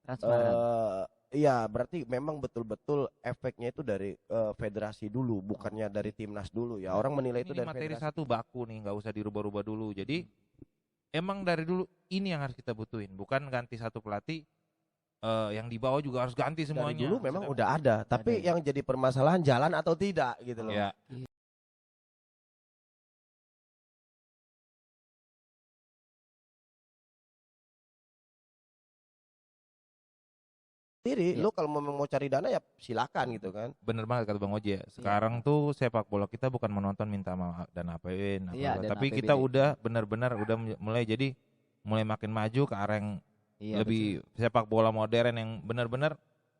Transparan. Iya, berarti memang betul-betul efeknya itu dari federasi dulu, bukannya dari timnas dulu ya. Orang menilai itu Ini dari materi federasi. satu baku nih, nggak usah dirubah-rubah dulu. Jadi emang dari dulu ini yang harus kita butuhin, bukan ganti satu pelatih. Yang di bawah juga harus ganti Dari semuanya. dulu memang udah ada, tapi yang jadi permasalahan jalan atau tidak gitu loh. Ya. Sendiri, lu kalau memang mau cari dana ya silakan gitu kan. Bener banget kata Bang Oji ya. Sekarang tuh sepak bola kita bukan menonton minta dana APBN, Iya, dana tapi APBD. kita udah benar-benar udah mulai makin maju ke arah yang lebih sepak bola modern yang benar-benar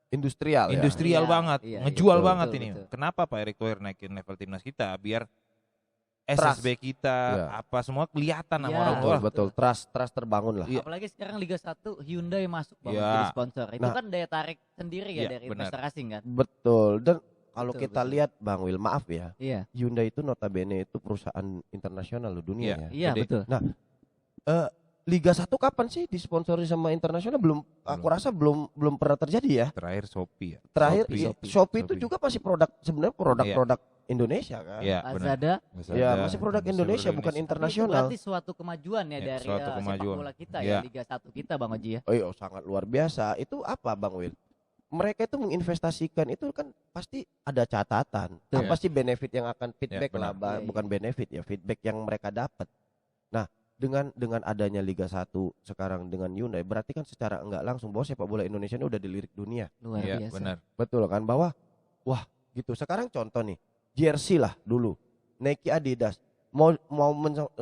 Industrial ya. banget, Iya, ngejual betul, banget betul, ini. betul. Kenapa Pak Erick Thohir naikin level timnas kita biar Trust. SSB kita apa semua kelihatan sama orang tua. Betul, trust terbangun lah. Iya. Apalagi sekarang Liga 1 Hyundai masuk Iya. jadi sponsor. Itu Nah. kan daya tarik sendiri ya Iya, dari benar. investor asing kan. Betul. Dan kalau Betul, kita betul. lihat Bang Wil, maaf ya. Iya. Hyundai itu notabene itu perusahaan internasional loh dunia ya. Iya, Jadi- betul. Nah, Liga 1 kapan sih disponsori sama internasional? Aku rasa belum pernah terjadi ya. Terakhir Shopee ya. Terakhir Shopee itu Shopee. juga masih sebenarnya produk Indonesia kan. Iya, benar. Lazada. Ya, masih produk Indonesia bukan Tapi itu internasional. berarti suatu kemajuan ya Ya, dari suatu sepak kemajuan. bola kita Ya. ya Liga 1 kita Bang Oji ya. Oh iya, sangat luar biasa. Itu apa Bang Wil? Mereka itu menginvestasikan itu kan pasti ada catatan. Betul. Apa sih benefit yang akan feedback benar. lah, Iya, bukan benefit ya, feedback yang mereka dapat. Nah, dengan adanya Liga 1 sekarang dengan Hyundai berarti kan secara enggak langsung bahwa sepak bola Indonesia ini udah dilirik dunia. Luar Iya, biasa. benar. Betul kan, bahwa wah gitu. Sekarang contoh nih, jersey lah dulu, Nike, Adidas mau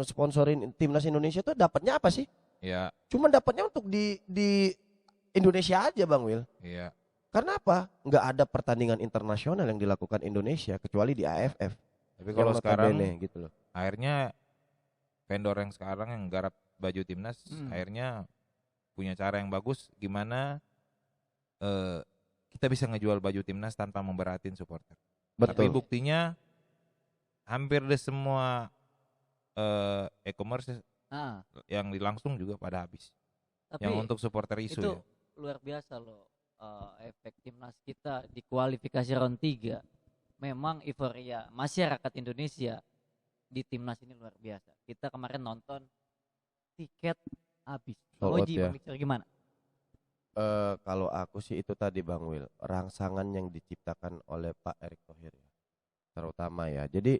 sponsorin timnas Indonesia tuh dapatnya apa sih? Iya, Cuman dapatnya untuk di Indonesia aja Bang Wil. iya. Karena apa? Nggak ada pertandingan internasional yang dilakukan Indonesia kecuali di AFF. Tapi kalau sekarang gitu loh. akhirnya vendor yang sekarang yang garap baju timnas akhirnya punya cara yang bagus gimana kita bisa ngejual baju timnas tanpa memberatin supporter. Tapi Betul. buktinya hampir di semua e-commerce Ah, yang langsung juga pada habis. tapi Yang untuk supporter isu itu ya. luar biasa loh. Efek timnas kita di kualifikasi round 3 memang euforia masyarakat Indonesia di timnas ini luar biasa. Kita kemarin nonton tiket habis. Bang Sold out Oji, ya. Bang Victor gimana? Kalau aku sih itu tadi Bang Wil, rangsangan yang diciptakan oleh Pak Erick Thohir ya, terutama ya. Jadi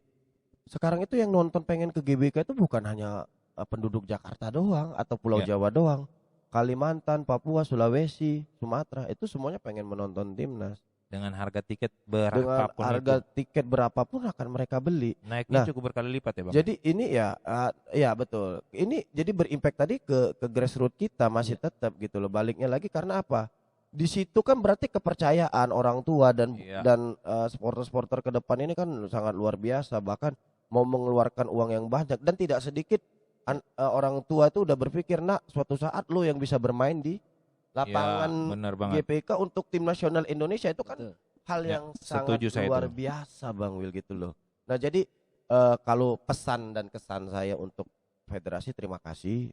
sekarang itu yang nonton pengen ke GBK itu bukan hanya penduduk Jakarta doang atau Pulau Ya. Jawa doang, Kalimantan, Papua, Sulawesi, Sumatera itu semuanya pengen menonton timnas. Dengan harga tiket Dengan berapapun harga itu. tiket berapapun akan mereka beli. Naiknya Nah, cukup berkali lipat ya Bang. Jadi ini ya betul. Ini jadi berimpact tadi ke grassroots kita masih tetap gitu loh. Baliknya lagi karena apa? Di situ kan berarti kepercayaan orang tua dan Iya. supporter-supporter ke depan ini kan sangat luar biasa, bahkan mau mengeluarkan uang yang banyak dan tidak sedikit orang tua itu udah berpikir, nak suatu saat lo yang bisa bermain di lapangan Ya, benar banget. GPK untuk tim nasional Indonesia itu kan Betul. hal Ya, yang sangat setuju saya luar itu. biasa Bang Wil gitu loh. Nah jadi kalau pesan dan kesan saya untuk federasi terima kasih,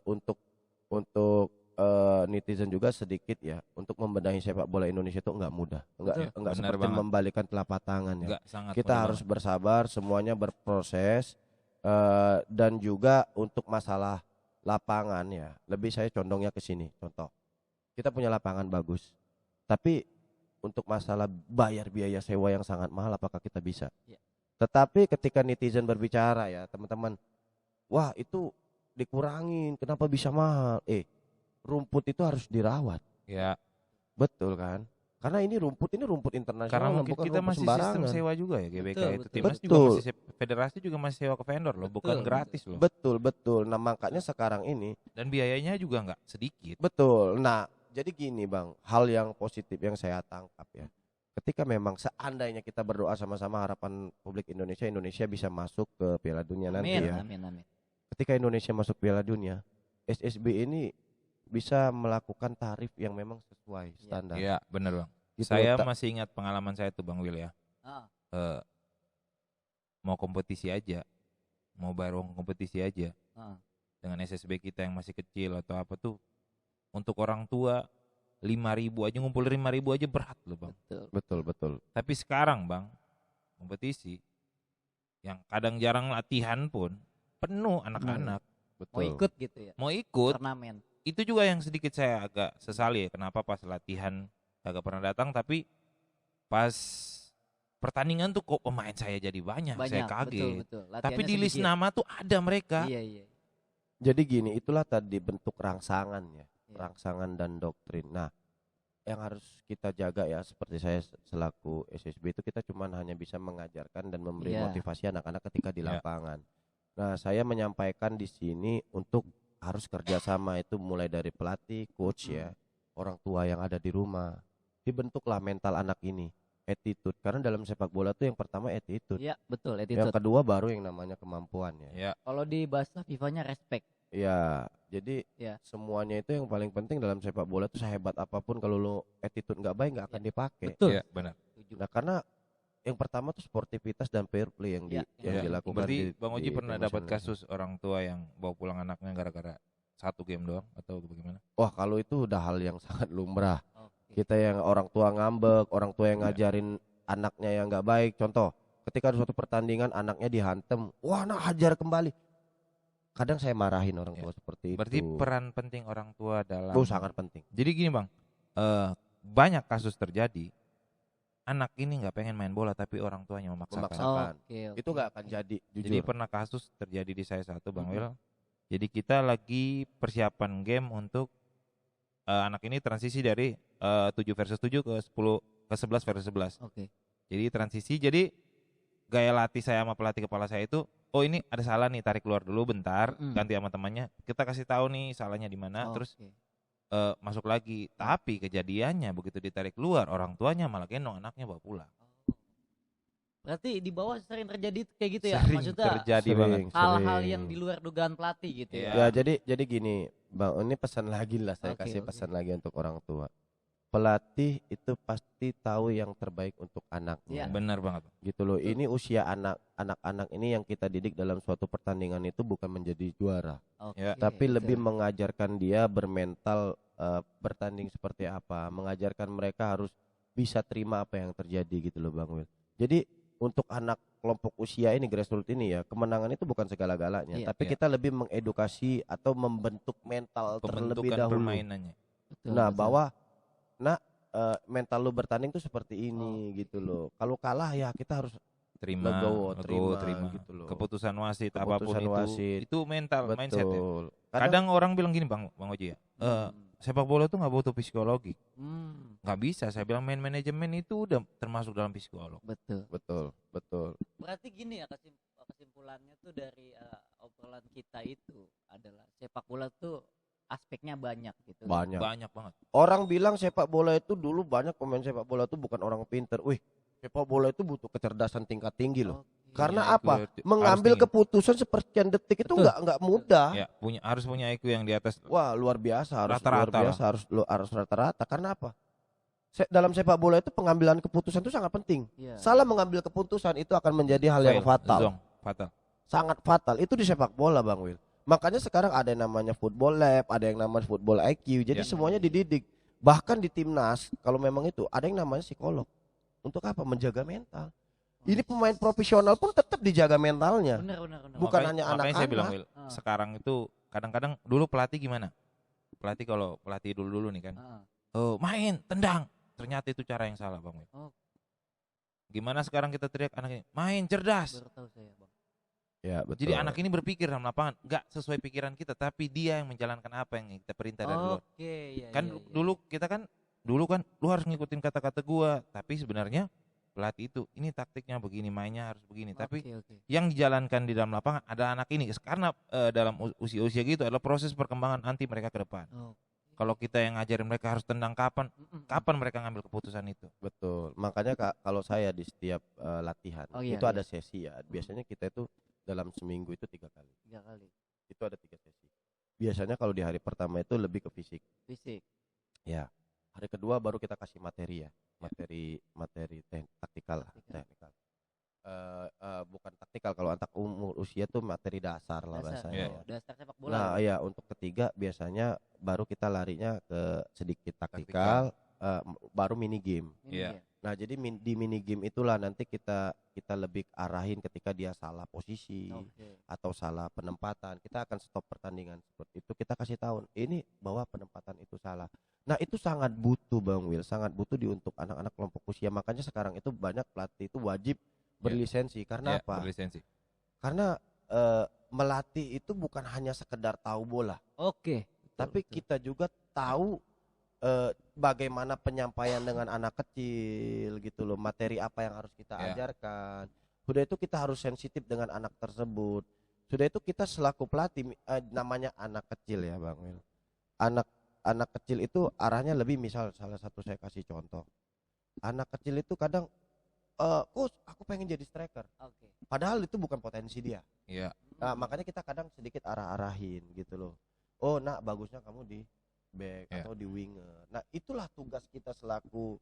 untuk netizen juga sedikit ya, untuk membenahi sepak bola Indonesia itu enggak mudah, enggak Benar seperti banget. membalikan telapak tangan ya. Enggak, sangat Kita mudah harus banget. bersabar, semuanya berproses, dan juga untuk masalah lapangan ya, lebih saya condongnya ke sini. Contoh, kita punya lapangan bagus, tapi untuk masalah bayar biaya sewa yang sangat mahal, apakah kita bisa? Ya. Tetapi ketika netizen berbicara ya teman-teman, wah itu dikurangin, kenapa bisa mahal? Rumput itu harus dirawat, Ya, betul kan? Karena ini rumput internasional, karena mungkin bukan kita rumput masih sistem sembarangan. sewa juga ya GBK Betul, itu. betul. Timnas juga Betul. masih federasi juga masih sewa ke vendor loh, bukan Betul, gratis loh. Betul. Nah makanya sekarang ini Dan biayanya juga nggak sedikit. betul. Nah jadi gini Bang, hal yang positif yang saya tangkap ya, ketika memang seandainya kita berdoa sama-sama harapan publik Indonesia bisa masuk ke Piala Dunia nanti Amin, ya. amin. Ketika Indonesia masuk Piala Dunia, SSB ini bisa melakukan tarif yang memang sesuai standar. Iya, benar Bang. Gitu Saya loh, masih ingat pengalaman saya tuh Bang Will ya. Ah, Mau kompetisi aja, mau bayar uang kompetisi aja ah. dengan SSB kita yang masih kecil atau apa tuh, untuk orang tua 5.000 aja, ngumpul 5.000 aja berat loh Bang. Betul. Tapi sekarang Bang, kompetisi yang kadang jarang latihan pun penuh anak-anak Mau ikut gitu ya. mau ikut. Turnamen. Itu juga yang sedikit saya agak sesali ya, kenapa pas latihan agak pernah datang, tapi pas pertandingan tuh kok pemain saya jadi banyak, saya kaget. Betul. Tapi Latihannya di list sedikit. nama tuh ada mereka. Iya. Jadi gini, itulah tadi bentuk rangsangan ya, Iya. rangsangan dan doktrin. Nah, yang harus kita jaga ya, seperti saya selaku SSB itu kita cuman hanya bisa mengajarkan dan memberi Iya. motivasi anak-anak ketika di Iya. lapangan. Nah, saya menyampaikan di sini untuk harus kerjasama itu mulai dari pelatih, coach ya, orang tua yang ada di rumah. Dibentuklah mental anak ini, attitude. Karena dalam sepak bola tuh yang pertama attitude. Iya, betul, Yang attitude. kedua baru yang namanya kemampuan ya. Ya, Kalau di bahasa FIFA-nya respect. Ya, jadi Ya. semuanya itu yang paling penting dalam sepak bola itu sehebat apapun kalau lo attitude nggak baik nggak akan dipakai. Betul. ya benar. Setuju. Nah, karena yang pertama tuh sportivitas dan fair play yang Ya, yang Ya, dilakukan. berarti Bang Oji di pernah dapat emosional. kasus orang tua yang bawa pulang anaknya gara-gara satu game doang atau bagaimana? Wah, kalau itu udah hal yang sangat lumrah. Oke. Kita yang orang tua ngambek, orang tua yang Ya. ngajarin anaknya yang nggak baik. Contoh, ketika ada suatu pertandingan anaknya dihantem, wah nak hajar kembali. Kadang saya marahin orang Ya. tua seperti Berarti itu. peran penting orang tua dalam Sangat penting. Jadi gini Bang, banyak kasus terjadi anak ini nggak pengen main bola tapi orang tuanya memaksakan. Memaksakan. Oke. Itu nggak akan jadi, jujur. Jadi pernah kasus terjadi di saya satu Bang Mhm. Wil. Jadi kita lagi persiapan game untuk anak ini transisi dari 7 versus 7 ke 10 ke 11 versus 11. Oke. Jadi transisi, jadi gaya latih saya sama pelatih kepala saya itu, oh ini ada salah nih, tarik keluar dulu bentar, ganti sama temannya. Kita kasih tahu nih salahnya di mana, terus Oke. masuk lagi. Tapi kejadiannya begitu ditarik keluar, orang tuanya malah gendong anaknya bawa pulang. Berarti di bawah sering terjadi kayak gitu ya? Sering Maksudnya terjadi banget. hal-hal sering. yang di luar dugaan pelatih gitu Iya. ya. Ya, jadi gini, Bang, ini pesan lagi lah, saya Oke, kasih oke. pesan lagi untuk orang tua. Pelatih itu pasti tahu yang terbaik untuk anaknya. Iya. Benar banget. Gitu loh. Betul. Ini usia anak-anak ini yang kita didik dalam suatu pertandingan itu bukan menjadi juara, Oke, Ya. tapi betul. lebih mengajarkan dia bermental bertanding seperti apa, mengajarkan mereka harus bisa terima apa yang terjadi gitu loh Bang Wil. Jadi untuk anak kelompok usia ini, grassroots ini ya, kemenangan itu bukan segala-galanya, Iya. tapi Iya. kita lebih mengedukasi atau membentuk mental terlebih Pembentukan dahulu. permainannya. Betul, Nah, betul. bahwa mental lu bertanding tuh seperti ini gitu loh. Kalau kalah ya kita harus Terima, legowo, legowo, terima gitu loh. Keputusan wasit apapun Keputusan itu, wasit. itu mental, mindset ya. betul. Kadang orang bilang gini Bang Oji ya, sepak bola itu nggak butuh psikologi. Nggak bisa, saya bilang main manajemen itu udah termasuk dalam psikolog. betul. Berarti gini ya, kesimpulannya tuh dari obrolan kita itu adalah sepak bola tuh aspeknya banyak gitu. Banyak. Banyak banget. Orang bilang sepak bola itu dulu banyak pemain sepak bola itu bukan orang pinter. Wih, sepak bola itu butuh kecerdasan tingkat tinggi loh. Oke. Karena Punya apa? IQ harus Mengambil tinggi. keputusan sepersekian detik itu Betul. nggak mudah. Ya, harus punya IQ yang di atas. Wah, luar biasa, harus Rata-rata luar biasa, harus rata-rata. Karena apa? Dalam sepak bola itu pengambilan keputusan itu sangat penting. Iya. Salah mengambil keputusan itu akan menjadi hal yang Fail, fatal. zong, fatal. Sangat fatal. Itu di sepak bola, Bang Wil. Makanya sekarang ada yang namanya football lab, ada yang namanya football IQ. Jadi Ya. semuanya dididik. Bahkan di timnas, kalau memang itu ada yang namanya psikolog. Untuk apa? Menjaga mental. Ini pemain profesional pun tetap dijaga mentalnya. Benar. Bukan Makanya- hanya makanya saya bilang anak-anak. Wil, sekarang itu kadang-kadang dulu pelatih gimana? Pelatih kalau pelatih dulu nih kan, oh main, tendang. Ternyata itu cara yang salah Bang Wil. Oh. Gimana sekarang kita teriak anak ini, main cerdas. Baru tahu saya, Bang. Ya, betul. Jadi anak ini berpikir dalam lapangan, nggak sesuai pikiran kita, tapi dia yang menjalankan apa yang kita perintah dari luar. Oke, iya. Kan iya. dulu kan lu harus ngikutin kata-kata gua, tapi sebenarnya pelatih itu ini taktiknya begini, mainnya harus begini. Tapi Oke. yang dijalankan di dalam lapangan ada anak ini karena dalam usia-usia gitu adalah proses perkembangan nanti mereka ke depan. Oke. Kalau kita yang ngajarin mereka harus tendang kapan mereka ngambil keputusan itu. Betul. Makanya kalau saya di setiap latihan Oh, iya, itu iya. ada sesi ya. Biasanya kita itu dalam seminggu itu 3 kali. 3 kali. Itu ada 3 sesi. Biasanya kalau di hari pertama itu lebih ke fisik. Fisik. Ya. Hari kedua baru kita kasih materi ya. Materi taktikal lah, Taktikal. teknikal. bukan taktikal, kalau antar umur usia tuh materi dasar lah Dasar. bahasanya. Iya. Dasar sepak bola. Nah, gitu. ya untuk ketiga biasanya baru kita larinya ke sedikit taktikal, baru mini game. Ini Iya. ya. Nah, jadi di mini game itulah nanti kita lebih arahin ketika dia salah posisi Oke. atau salah penempatan. Kita akan stop pertandingan seperti itu. Kita kasih tahu ini bahwa penempatan itu salah. Nah, itu sangat butuh Bang Will, sangat butuh untuk anak-anak kelompok usia. Makanya sekarang itu banyak pelatih itu wajib berlisensi. Karena Iya, apa? berlisensi. Karena melatih itu bukan hanya sekedar tahu bola, Oke. tapi kita juga tahu bagaimana penyampaian dengan anak kecil gitu loh, materi apa yang harus kita Ya. ajarkan. Sudah itu kita harus sensitif dengan anak tersebut. Sudah itu kita selaku pelatih, namanya anak kecil ya Bang Wil. Anak kecil itu arahnya lebih, misal salah satu saya kasih contoh. Anak kecil itu kadang coach aku pengen jadi striker. Oke. Padahal itu bukan potensi dia. Iya. Nah, makanya kita kadang sedikit arah-arahin gitu loh. Oh, nak bagusnya kamu di back Ya. atau di winger. Nah, itulah tugas kita selaku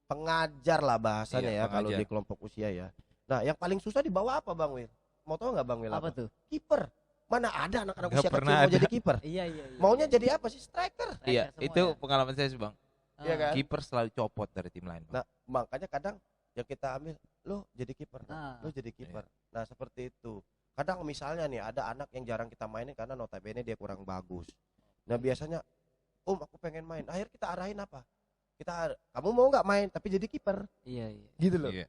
pengajar lah bahasanya Iya, ya kalau pengajar. di kelompok usia ya. Nah, yang paling susah di bawah apa Bang Wil? Mau tahu nggak Bang Wil Apa tuh? Kiper. Mana ada anak-anak Nggak usia kecil pernah mau ada. jadi kiper? Iya iya. iya Maunya iya. jadi apa sih? Striker. Iya, Striker semua itu ya? pengalaman saya sih, Bang. Iya kan? Kiper selalu copot dari tim lain, Bang. Nah, makanya kadang yang kita ambil, lo jadi kiper, Ah. lo jadi kiper. Nah, seperti itu. Kadang misalnya nih ada anak yang jarang kita mainin karena notabene dia kurang bagus. Nah, biasanya, aku pengen main. Akhirnya kita arahin apa? Kamu mau nggak main tapi jadi kiper, Iya iya. gitu loh. Iya.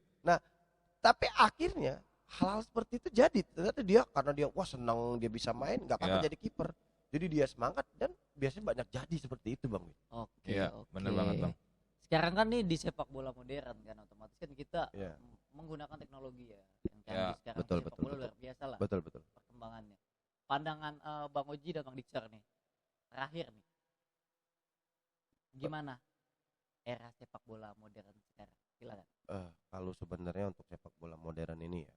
Tapi akhirnya hal seperti itu jadi. Ternyata dia karena dia wah senang dia bisa main, nggak apa-apa Iya. jadi kiper. Jadi dia semangat dan biasanya banyak jadi seperti itu Bang. Oke. Iya, oke. bener banget, Bang. Sekarang kan nih di sepak bola modern kan otomatis kan kita Iya. menggunakan teknologi ya. Yang Ya, canggih sekarang betul, sepak betul, bola betul. luar biasa lah Betul betul. perkembangannya. Pandangan Bang Oji dan Bang Dixer nih. Terakhir nih. Gimana era sepak bola modern sekarang? Silakan. Kalau sebenarnya untuk sepak bola modern ini ya,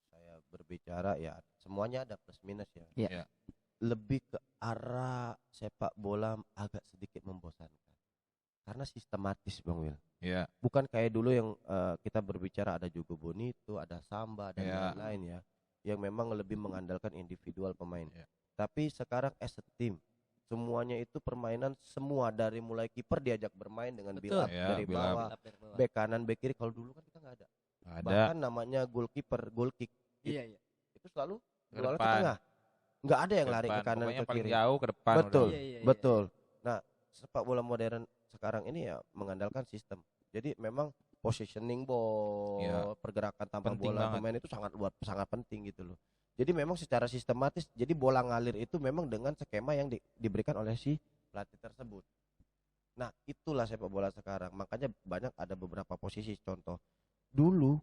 saya berbicara ya semuanya ada plus minus ya. Iya. Iya. Lebih ke arah sepak bola agak sedikit membosankan karena sistematis Bang Wil. Iya. Bukan kayak dulu yang kita berbicara ada juga bonito, ada samba dan Iya. lain-lain ya, yang memang lebih mengandalkan individual pemain. Iya. Tapi sekarang as a team, semuanya itu permainan semua dari mulai kiper diajak bermain dengan build Betul. up Iya, dari build up. bawah, Build up dari bawah. back kanan, back kiri. Kalau dulu kan kita nggak ada. Ada Bahkan namanya goalkeeper, goal kick Iya iya. itu selalu ke bola ke depan. tengah. Nggak ada yang Ke lari ke depan. kanan Pokoknya ke paling kiri. jauh ke depan. Betul. udah. Iya, iya, iya. Betul. Nah, sepak bola modern sekarang ini ya mengandalkan sistem. Jadi memang positioning ball, Iya. pergerakan tanpa Penting bola banget. pemain itu sangat penting gitu loh. Jadi memang secara sistematis, jadi bola ngalir itu memang dengan skema yang diberikan oleh si pelatih tersebut. Nah, itulah sepak bola sekarang. Makanya banyak ada beberapa posisi. Contoh, dulu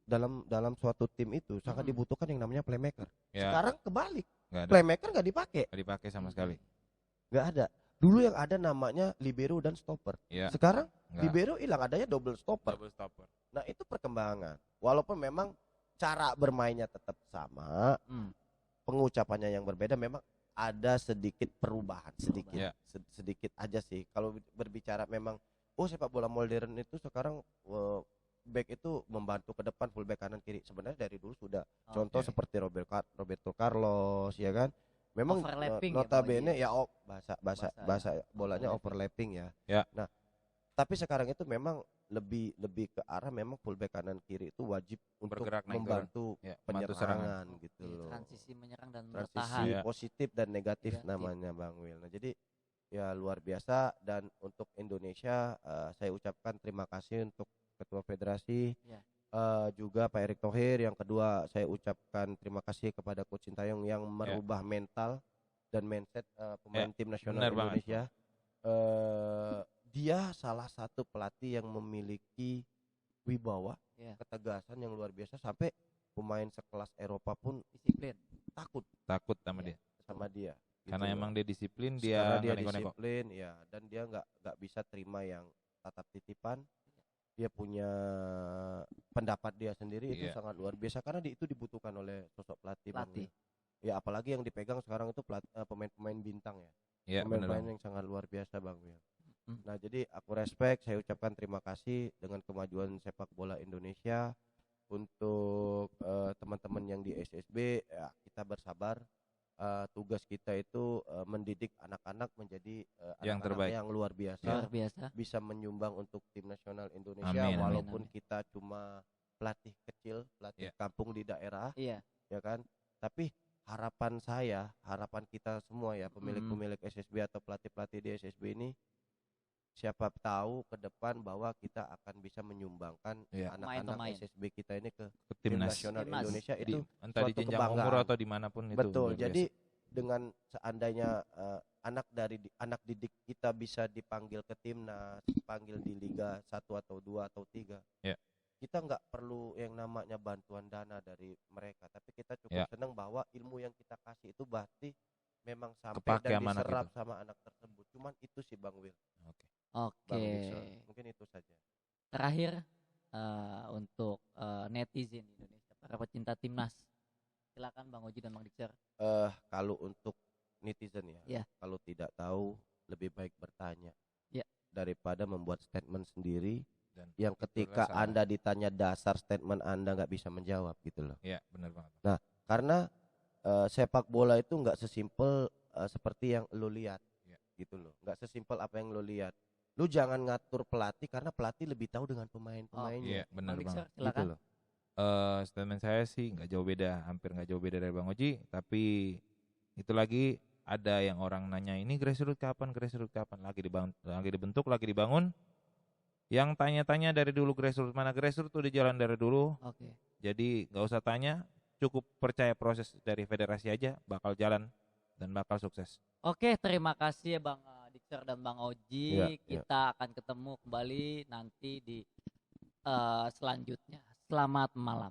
dalam suatu tim itu sangat Mm-mm. dibutuhkan yang namanya playmaker. Ya, Sekarang kebalik, nggak ada. playmaker nggak dipakai, Nggak dipakai sama sekali. nggak ada. Dulu yang ada namanya libero dan stopper. Iya. Sekarang Nggak. libero hilang, adanya double stopper. Double stopper. Nah, itu perkembangan. Walaupun memang cara bermainnya tetap sama, Hmm. pengucapannya yang berbeda, memang ada sedikit perubahan, sedikit. Iya. Sedikit aja sih. Kalau berbicara memang sepak bola modern itu sekarang back itu membantu ke depan, full back kanan kiri. Sebenarnya dari dulu sudah. Contoh Oke. seperti Roberto Carlos ya kan. Memang Overlapping ya, notabene Bang, ya bahasa bolanya overlapping ya. Ya. Nah, tapi sekarang itu memang lebih ke arah memang fullback kanan kiri itu wajib untuk Bergerak naik turun. membantu Ya, bantu serangan. penyerangan gitu Iya, loh. transisi menyerang dan Transisi bertahan. Iya. positif dan negatif Negatif. namanya Bang Wil. Nah, jadi ya luar biasa. Dan untuk Indonesia saya ucapkan terima kasih untuk Ketua Federasi, Ya. juga Pak Erick Thohir. Yang kedua saya ucapkan terima kasih kepada Coach Sintayong yang merubah mental dan mindset pemain tim nasional benar banget. Indonesia. Dia salah satu pelatih yang memiliki wibawa, Ya. ketegasan yang luar biasa sampai pemain sekelas Eropa pun Disiplin. takut Takut sama Iya. dia. sama dia. Karena gitu loh. emang dia disiplin, Karena dia dia nggak neko-neko. disiplin ya, dan dia nggak bisa terima yang tatap titipan. Dia punya pendapat dia sendiri, itu Iya. sangat luar biasa karena itu dibutuhkan oleh sosok pelatih. Bang Pelatih. Wil. Ya apalagi yang dipegang sekarang itu pemain-pemain bintang ya. Iya, benar Pemain-pemain banget. yang sangat luar biasa Bang Wil. Mm. Nah, jadi aku respect, saya ucapkan terima kasih dengan kemajuan sepak bola Indonesia. untuk teman-teman yang di SSB ya kita bersabar. Tugas kita itu mendidik anak-anak menjadi Yang anak-anak terbaik. yang luar biasa, Luar biasa. bisa menyumbang untuk tim nasional Indonesia Amin, amin. walaupun Amin. kita cuma pelatih kecil, pelatih Iya. kampung di daerah, Iya. ya kan. Tapi harapan kita semua ya pemilik-pemilik SSB atau pelatih-pelatih di SSB ini, siapa tahu ke depan bahwa kita akan bisa menyumbangkan Iya. anak-anak Pemain-pemain. SSB kita ini ke Ke tim timnas. nasional Timnas. Indonesia Ya. itu Entah di suatu jenjang umur kebanggaan. atau dimanapun itu. Betul. luar biasa. Jadi dengan seandainya anak didik kita bisa dipanggil ke timnas, dipanggil di Liga 1 atau 2 atau 3. Ya. Kita nggak perlu yang namanya bantuan dana dari mereka, tapi kita cukup Ya. senang bahwa ilmu yang kita kasih itu berarti memang sampai Kepake dan sama anak diserap itu. sama anak tersebut. Cuman itu sih Bang Will, Oke. Oke. Bang Wilson. Mungkin itu saja. Terakhir untuk netizen di Indonesia, para pecinta timnas. Silakan Bang Oji dan Bang Dixer. Kalau untuk netizen ya, Ya. kalau tidak tahu lebih baik bertanya Ya. daripada membuat statement sendiri Dan yang itulah ketika salah. Anda ditanya dasar statement Anda nggak bisa menjawab gitu loh. Iya, benar banget. Karena sepak bola itu nggak sesimpel seperti yang lu lihat, Ya. gitu loh. Nggak sesimpel apa yang lu lihat. Lu jangan ngatur pelatih karena pelatih lebih tahu dengan pemain-pemainnya, Iya, benar Bang Dixer, banget. gitu silakan. loh. Statement saya sih nggak jauh beda, hampir nggak jauh beda dari Bang Oji, tapi itu lagi ada yang orang nanya ini grassroots kapan, lagi dibentuk, lagi dibangun. Yang tanya-tanya dari dulu grassroots, mana grassroots udah jalan dari dulu, Oke. jadi nggak usah tanya, cukup percaya proses dari federasi aja, bakal jalan dan bakal sukses. Oke, terima kasih ya Bang Dixer dan Bang Oji. Iya, iya. Kita akan ketemu kembali nanti di selanjutnya. Selamat malam.